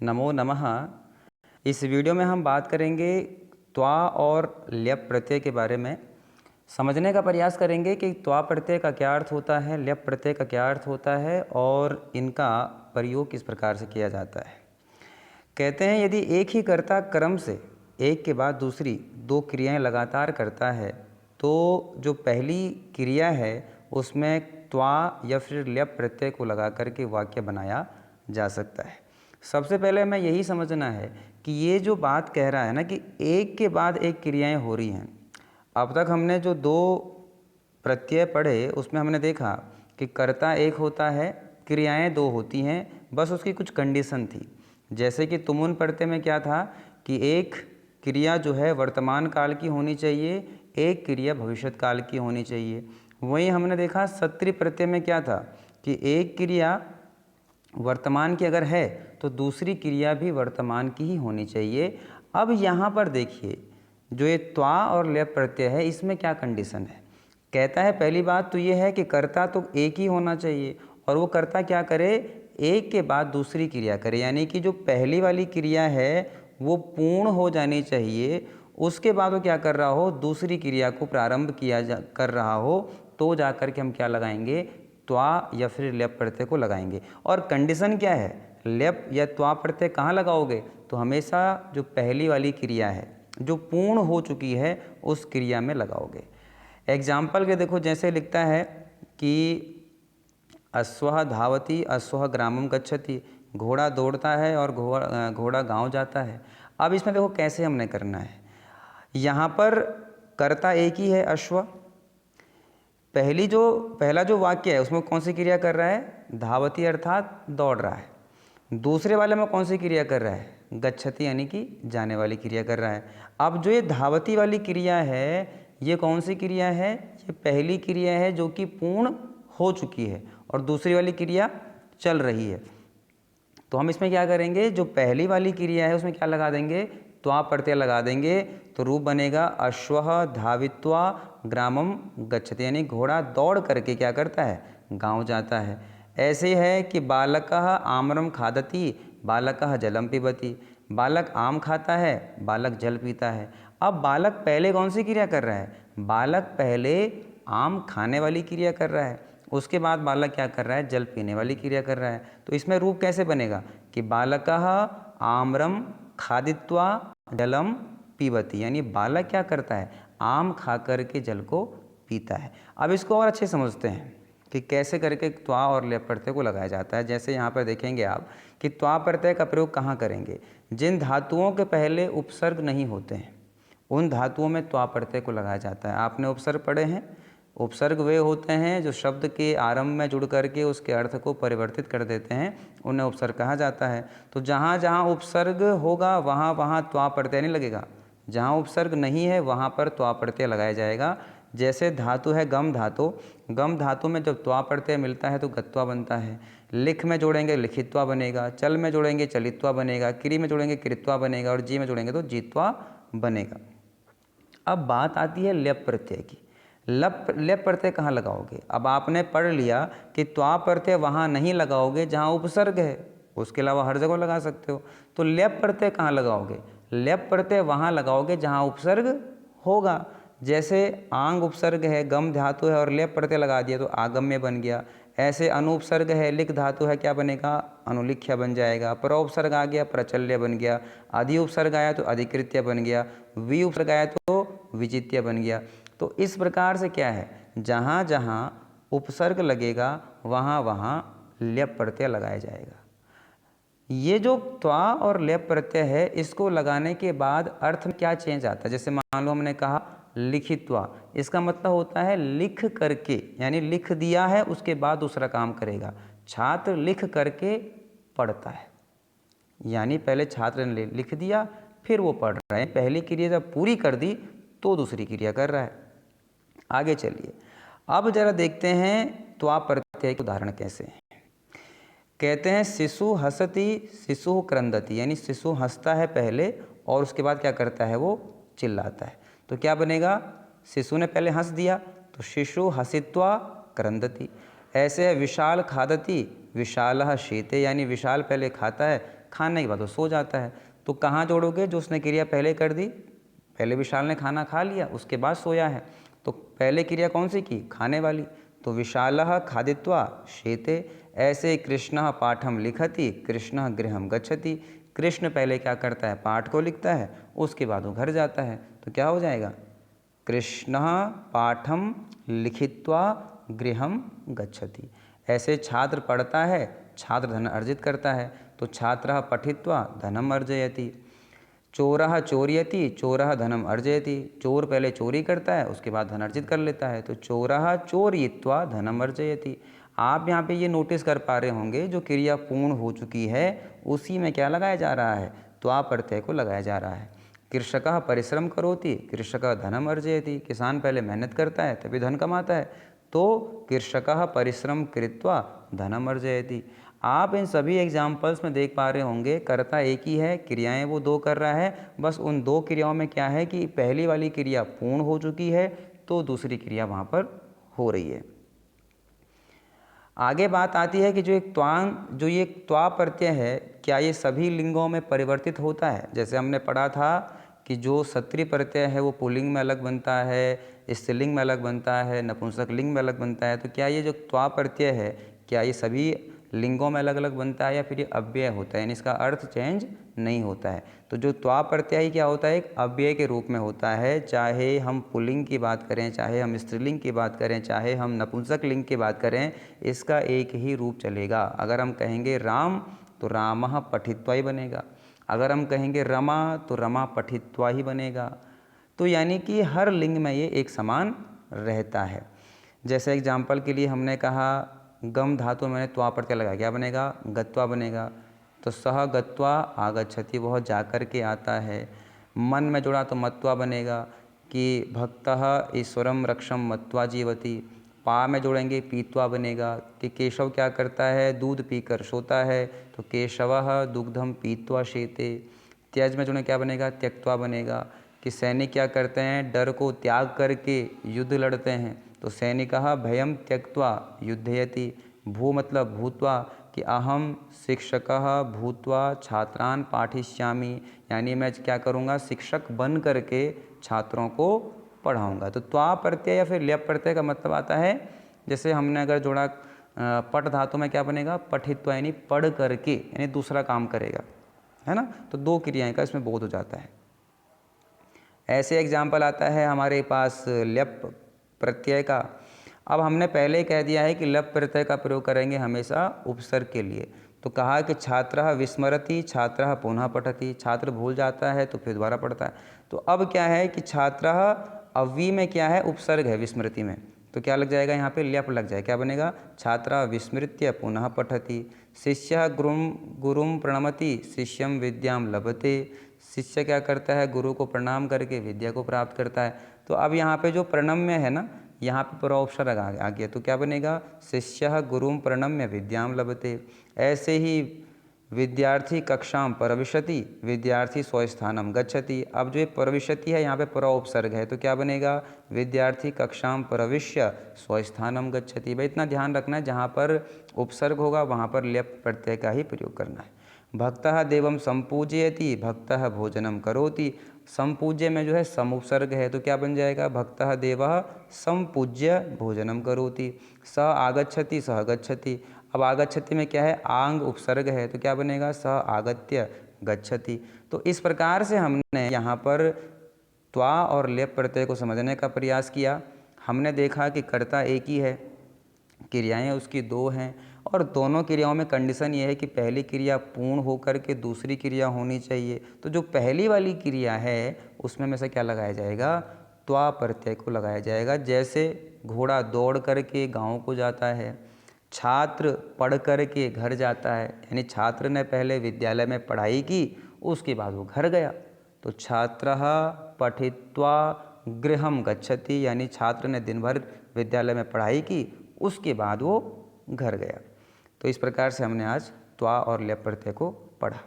नमो नमः। इस वीडियो में हम बात करेंगे त्वा और ल्यप प्रत्यय के बारे में। समझने का प्रयास करेंगे कि त्वा प्रत्यय का क्या अर्थ होता है, ल्यप प्रत्यय का क्या अर्थ होता है और इनका प्रयोग किस प्रकार से किया जाता है। कहते हैं यदि एक ही कर्ता क्रम से एक के बाद दूसरी दो क्रियाएं लगातार करता है तो जो पहली क्रिया है उसमें त्वा या फिर ल्यप प्रत्यय को लगा करके वाक्य बनाया जा सकता है। सबसे पहले हमें यही समझना है कि ये जो बात कह रहा है ना कि एक के बाद एक क्रियाएं हो रही हैं। अब तक हमने जो दो प्रत्यय पढ़े उसमें हमने देखा कि कर्ता एक होता है, क्रियाएं दो होती हैं, बस उसकी कुछ कंडीशन थी। जैसे कि तुमुन प्रत्यय में क्या था कि एक क्रिया जो है वर्तमान काल की होनी चाहिए, एक क्रिया भविष्यत काल की होनी चाहिए। वहीं हमने देखा सत्रि प्रत्यय में क्या था कि एक क्रिया वर्तमान की अगर है तो दूसरी क्रिया भी वर्तमान की ही होनी चाहिए। अब यहाँ पर देखिए जो ये त्वा और ल्यप प्रत्यय है इसमें क्या कंडीशन है। कहता है पहली बात तो ये है कि कर्ता तो एक ही होना चाहिए और वो कर्ता क्या करे, एक के बाद दूसरी क्रिया करे, यानी कि जो पहली वाली क्रिया है वो पूर्ण हो जानी चाहिए, उसके बाद वो क्या कर रहा हो, दूसरी क्रिया को प्रारंभ कर रहा हो, तो जा कर के हम क्या लगाएंगे, त्वा या फिर ल्यप प्रत्यय को लगाएंगे। और कंडीशन क्या है, ल्यप या त्वा प्रत्यय कहाँ लगाओगे, तो हमेशा जो पहली वाली क्रिया है जो पूर्ण हो चुकी है उस क्रिया में लगाओगे। एग्जाम्पल के देखो, जैसे लिखता है कि अश्वः धावति अश्वः ग्रामम गच्छति, घोड़ा दौड़ता है और घोड़ा गांव जाता है। अब इसमें देखो कैसे हमने करना है। यहाँ पर कर्ता एक ही है अश्व, पहला जो वाक्य है उसमें कौन सी क्रिया कर रहा है, धावती अर्थात दौड़ रहा है। दूसरे वाले में कौन सी क्रिया कर रहा है, गच्छति यानी कि जाने वाली क्रिया कर रहा है। अब जो ये धावती वाली क्रिया है ये कौन सी क्रिया है, ये पहली क्रिया है जो कि पूर्ण हो चुकी है और दूसरी वाली क्रिया चल रही है। तो हम इसमें क्या करेंगे, जो पहली वाली क्रिया है उसमें क्या लगा देंगे, त्वा प्रत्यय लगा देंगे। तो रूप बनेगा अश्वः धावित्वा ग्रामम गच्छति, यानी घोड़ा दौड़ करके क्या करता है, गांव जाता है। ऐसे है कि बालकः आम्रम खादति बालकः जलम पिबति, बालक आम खाता है, बालक जल पीता है। अब बालक पहले कौन सी क्रिया कर रहा है, बालक पहले आम खाने वाली क्रिया कर रहा है, उसके बाद बालक क्या कर रहा है, जल पीने वाली क्रिया कर रहा है। तो इसमें रूप कैसे बनेगा कि बालकः आम्रम खादित्वा जलम पीबति, यानी बालक क्या करता है, आम खा कर के जल को पीता है। अब इसको और अच्छे समझते हैं कि कैसे करके त्वा और ल्यप प्रत्यय को लगाया जाता है। जैसे यहाँ पर देखेंगे आप कि त्वा प्रत्यय का प्रयोग कहाँ करेंगे, जिन धातुओं के पहले उपसर्ग नहीं होते हैं उन धातुओं में त्वा प्रत्यय को लगाया जाता है। आपने उपसर्ग पढ़े हैं, उपसर्ग वे होते हैं जो शब्द के आरंभ में जुड़ करके उसके अर्थ को परिवर्तित कर देते हैं, उन्हें उपसर्ग कहा जाता है। तो जहाँ जहाँ उपसर्ग होगा वहाँ वहाँ त्वा प्रत्यय नहीं लगेगा, जहाँ उपसर्ग नहीं है वहाँ पर त्वा प्रत्यय लगाया जाएगा। जैसे धातु है गम धातु, गम धातु में जब त्वा प्रत्यय मिलता है तो गत्वा बनता है। लिख में जोड़ेंगे लिखित्वा बनेगा, चल में जोड़ेंगे चलित्वा बनेगा, क्रि में जोड़ेंगे कृत्वा बनेगा और जी में जोड़ेंगे तो जीत्वा बनेगा। अब बात आती है ल्यप प्रत्यय की। ल्यप प्रत्यय कहाँ लगाओगे, अब आपने पढ़ लिया कि त्वा प्रत्यय वहाँ नहीं लगाओगे जहाँ उपसर्ग है, उसके अलावा हर जगह लगा सकते हो। तो ल्यप प्रत्यय कहाँ लगाओगे, ल्यप प्रत्यय वहाँ लगाओगे जहाँ उपसर्ग होगा। जैसे आंग उपसर्ग है, गम धातु है और ल्यप प्रत्यय लगा दिया तो आगम्य बन गया। ऐसे अनुपसर्ग है, लिख धातु है, क्या बनेगा, अनुलिख्य बन जाएगा। पर उपसर्ग आ गया, प्रचल्य बन गया। अधि उपसर्ग आया तो अधिकृत्य बन गया। वि उपसर्ग आया तो विजित्य बन गया। तो इस प्रकार से क्या है, जहाँ जहाँ उपसर्ग लगेगा वहाँ वहाँ ल्यप प्रत्यय लगाया जाएगा। ये जो त्वा और ल्यप प्रत्यय है इसको लगाने के बाद अर्थ में क्या चेंज आता है। जैसे मान लो हमने कहा लिखित्वा, इसका मतलब होता है लिख करके, यानी लिख दिया है उसके बाद दूसरा काम करेगा। छात्र लिख करके पढ़ता है, यानी पहले छात्र ने लिख दिया फिर वो पढ़ रहा है। पहली क्रिया जब पूरी कर दी तो दूसरी क्रिया कर रहा है। आगे चलिए, अब जरा देखते हैं त्वा प्रत्यय के उदाहरण कैसे हैं। कहते हैं शिशु हसति शिशु क्रंदति, यानी शिशु हंसता है पहले और उसके बाद क्या करता है, वो चिल्लाता है। तो क्या बनेगा, शिशु ने पहले हंस दिया तो शिशु हसित्वा क्रंदति। ऐसे है विशाल खादति विशालः शीते, यानी विशाल पहले खाता है खाने के बाद वो सो जाता है। तो कहाँ जोड़ोगे? जो उसने क्रिया पहले कर दी, पहले विशाल ने खाना खा लिया, उसके बाद सोया है, तो पहले क्रिया कौन सी की? खाने वाली। तो विशालः खादित्वा शेते, ऐसे कृष्णः पाठम लिखति, कृष्णः गृहम गच्छति। कृष्ण पहले क्या करता है? पाठ को लिखता है, उसके बाद वो घर जाता है। तो क्या हो जाएगा? कृष्णः पाठम लिखित्वा गृहम गच्छति। ऐसे छात्र पढ़ता है, छात्र धन अर्जित करता है। तो छात्रः पठित्वा धनम अर्जयति। चोरः चोरयति, चोरः धनम अर्जयति। चोर पहले चोरी करता है, उसके बाद धन अर्जित कर लेता है। तो चोरः चोरयित्वा धनम अर्जयति। आप यहाँ पे ये नोटिस कर पा रहे होंगे, जो क्रिया पूर्ण हो चुकी है उसी में क्या लगाया जा रहा है? त्वा प्रत्यय को लगाया जा रहा है। कृषकः परिश्रम करोति, कृषकः धनम अर्जयति। किसान पहले मेहनत करता है तभी धन कमाता है। तो कृषकः परिश्रम कृत्वा धनम अर्जयति। आप इन सभी एग्जाम्पल्स में देख पा रहे होंगे, कर्ता एक ही है, क्रियाएं वो दो कर रहा है। बस उन दो क्रियाओं में क्या है कि पहली वाली क्रिया पूर्ण हो चुकी है, तो दूसरी क्रिया वहाँ पर हो रही है। आगे बात आती है कि जो ये त्वा प्रत्यय है, क्या ये सभी लिंगों में परिवर्तित होता है? जैसे हमने पढ़ा था कि जो सत्रि प्रत्यय है वो पुल्लिंग में अलग बनता है, स्त्रीलिंग में अलग बनता है, नपुंसक लिंग में अलग बनता है। तो क्या ये जो त्वा प्रत्यय है, क्या ये सभी लिंगों में अलग अलग बनता है या फिर ये अव्यय होता है, यानी इसका अर्थ चेंज नहीं होता है? तो जो त्वा प्रत्यय क्या होता है? एक अव्यय के रूप में होता है। चाहे हम पुल्लिंग की बात करें, चाहे हम स्त्रीलिंग की बात करें, चाहे हम नपुंसक लिंग की बात करें, इसका एक ही रूप चलेगा। अगर हम कहेंगे राम तो रामः पठित्वा ही बनेगा, अगर हम कहेंगे रमा तो रमा पठित्वा ही बनेगा। तो यानी कि हर लिंग में ये एक समान रहता है। जैसे एग्जाम्पल के लिए हमने कहा गम धातु मैंने त्वा प्रत्यय लगाया, क्या बनेगा? गत्वा बनेगा। तो सह गत्वा आगच्छति, वह जाकर के आता है। मन में जुड़ा तो मत्वा बनेगा कि भक्तः ईश्वरम रक्षम मत्वा जीवति। पा में जोड़ेंगे पीत्वा बनेगा कि केशव क्या करता है? दूध पीकर सोता है, तो केशवः दुग्धम पीत्वा शेते। त्यज में जोड़ें क्या बनेगा? त्यक्त्वा बनेगा कि सैनिक क्या करते हैं? डर को त्याग करके युद्ध लड़ते हैं, तो सैनिकः भयम त्यक्त्वा युद्धयति। भू मतलब भूत्वा कि अहम शिक्षकः भूत्वा छात्रान पाठिष्यामि, यानी मैं क्या करूँगा? शिक्षक बन करके छात्रों को पढ़ाऊँगा। तो त्वा प्रत्यय या फिर ल्यप प्रत्यय का मतलब आता है, जैसे हमने अगर जोड़ा पठ धातु में क्या बनेगा? पठित्वा, यानी पढ़ करके, यानी दूसरा काम करेगा, है ना? तो दो क्रियाएं का इसमें बोध हो जाता है। ऐसे एग्जाम्पल आता है हमारे पास ल्यप प्रत्यय का। अब हमने पहले कह दिया है कि ल्यप प्रत्यय का प्रयोग करेंगे हमेशा उपसर्ग के लिए। तो कहा कि छात्रः विस्मरति, छात्रः पुनः पठति। छात्र भूल जाता है तो फिर दोबारा पढ़ता है। तो अब क्या है कि छात्रः अव्वी में क्या है? उपसर्ग है विस्मृति में, तो क्या लग जाएगा? यहाँ पे ल्यप लग जाएगा। क्या बनेगा? छात्रः विस्मृत्य पुनः पठति। शिष्यः गुरुम प्रणमति, शिष्यम विद्याम लभते। शिष्य क्या करता है? गुरु को प्रणाम करके विद्या को प्राप्त करता है। तो अब यहाँ पे जो प्रणम्य है ना, यहाँ पे परोपसर्ग आ गया, तो क्या बनेगा? शिष्यः गुरुम प्रणम्य विद्याम लभते। ऐसे ही विद्यार्थी कक्षाम प्रविशति, विद्यार्थी स्वस्थानम गच्छति। अब जो ये प्रविशति है यहाँ पे परोपसर्ग है, तो क्या बनेगा? विद्यार्थी कक्षाम प्रविश्य स्वस्थानम गच्छति। भाई इतना ध्यान रखना है, जहाँ पर उपसर्ग होगा वहाँ पर ल्यप प्रत्यय का ही प्रयोग करना है। भक्तः देवम संपूजयति, भक्तः भोजनम करोति। संपूज्य में जो है समुपसर्ग है, तो क्या बन जाएगा? भक्तः देवः संपूज्य भोजनम करोति। स आगच्छति, सह गच्छति। अब आगच्छति में क्या है? आंग उपसर्ग है, तो क्या बनेगा? स आगत्य गच्छति। तो इस प्रकार से हमने यहाँ पर त्वा और ल्यप प्रत्यय को समझने का प्रयास किया। हमने देखा कि कर्ता एक ही है, क्रियाएं उसकी दो हैं, और दोनों क्रियाओं में कंडीशन ये है कि पहली क्रिया पूर्ण होकर के दूसरी क्रिया होनी चाहिए। तो जो पहली वाली क्रिया है उसमें में से क्या लगाया जाएगा? त्वा प्रत्यय को लगाया जाएगा। जैसे घोड़ा दौड़ करके गांव को जाता है, छात्र पढ़ करके घर जाता है, यानी छात्र ने पहले विद्यालय में पढ़ाई की, उसके बाद वो घर गया। तो छात्रः पठित्वा गृहम गच्छति, यानी छात्र ने दिन भर विद्यालय में पढ़ाई की, उसके बाद वो घर गया। तो इस प्रकार से हमने आज त्वा और ल्यप प्रत्यय को पढ़ा।